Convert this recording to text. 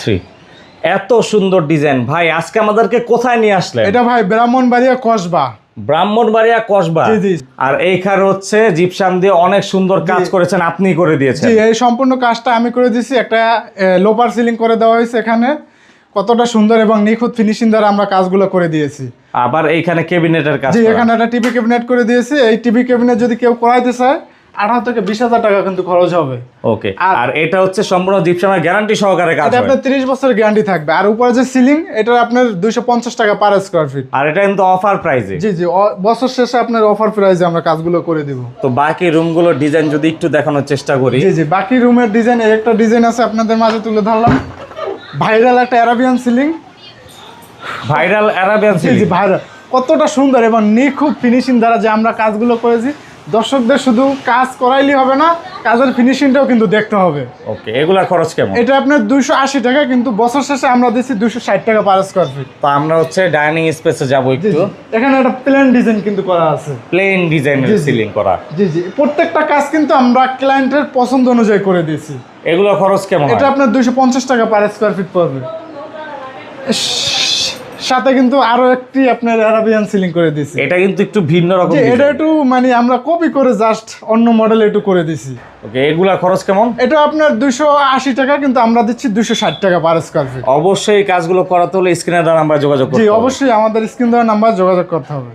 3 এত সুন্দর ডিজাইন ভাই, আজকে আমাদেরকে কোথায় নিয়ে আসলেন? এটা ভাই ব্রাহ্মণবাড়িয়া কসবা। ব্রাহ্মণবাড়িয়া কসবা। জি জি। আর এইখানে হচ্ছে জিপসাম দিয়ে অনেক সুন্দর কাজ করেছেন, আপনি করে দিয়েছেন। জি, এই সম্পূর্ণ কাজটা আমি করে দিয়েছি। একটা লোপার সিলিং করে দেওয়া হয়েছে এখানে। কতটা সুন্দর এবং নিখুঁত ফিনিশিং দ্বারা আমরা কাজগুলো করে দিয়েছি। আবার এইখানে ক্যাবিনেটের কাজ। জি, এখানে একটা টিভি ক্যাবিনেট করে দিয়েছি। এই টিভি ক্যাবিনেট যদি কেউ করাইতে চায় 18 থেকে 20,000 টাকা কিন্তু খরচ হবে। ওকে। আর এটা হচ্ছে সম্পূর্ণ জিপসামের গ্যারান্টি সহকারে কাজ এটা হয়। আপনার 30 বছরের গ্যারান্টি থাকবে। আর উপরে যে সিলিং, এটা আপনার 250 টাকা পার স্কয়ার ফিট। আর এটা কিন্তু অফার প্রাইসে। জি জি, বছর শেষে আপনার অফার প্রাইসে আমরা কাজগুলো করে দিব। তো বাকি রুমগুলোর ডিজাইন যদি একটু দেখানোর চেষ্টা করি। জি জি, বাকি রুমের ডিজাইন, এর একটা ডিজাইন আছে আপনাদের মাঝে তুলে ধরলাম। ভাইরাল একটা অ্যারাবিয়ান সিলিং। ভাইরাল অ্যারাবিয়ান জি জি, সিলিং। ভাইরাল। কতটা সুন্দর এবং নিখুঁত ফিনিশিং দ্বারা যে আমরা কাজগুলো করেছি, দর্শকদের শুধু কাজ করাইলেই হবে না, কাজের ফিনিশিংটাও কিন্তু দেখতে হবে। ওকে, এগুলা খরচ কেমন? এটা আপনার 280 টাকা, কিন্তু বছর শেষে আমরা দিচ্ছি 260 টাকা পার স্কয়ার ফিট। তো আমরা হচ্ছে ডাইনিং স্পেসে যাব একটু। এখানে একটা প্লেন ডিজাইন কিন্তু করা আছে। প্লেন ডিজাইনের জি, জি। সিলিং করা। জি জি, প্রত্যেকটা কাজ কিন্তু আমরা ক্লায়েন্টের পছন্দ অনুযায়ী করে দিয়েছি। এগুলো খরচ কেমন হয়? এটা আপনার 250 টাকা পার স্কয়ার ফিট পড়বে। সাথে কিন্তু আরো একটি আপনার আরাবিয়ান সিলিং করে দিয়েছি। এটা কিন্তু একটু ভিন্ন রকম। এটা একটু মানে আমরা কপি করে জাস্ট অন্য মডেল একটু করে দিয়েছি। ওকে, এগুলা খরচ কেমন? এটা আপনার 280 টাকা, কিন্তু আমরা দিচ্ছি 260 টাকা পার স্কয়ার ফিট। অবশ্যই কাজগুলো করাতে হলে স্ক্রিনে দেওয়া নাম্বার যোগাযোগ করতে জি, হবে। অবশ্যই আমাদের স্ক্রিন দেওয়া নাম্বার যোগাযোগ করতে হবে।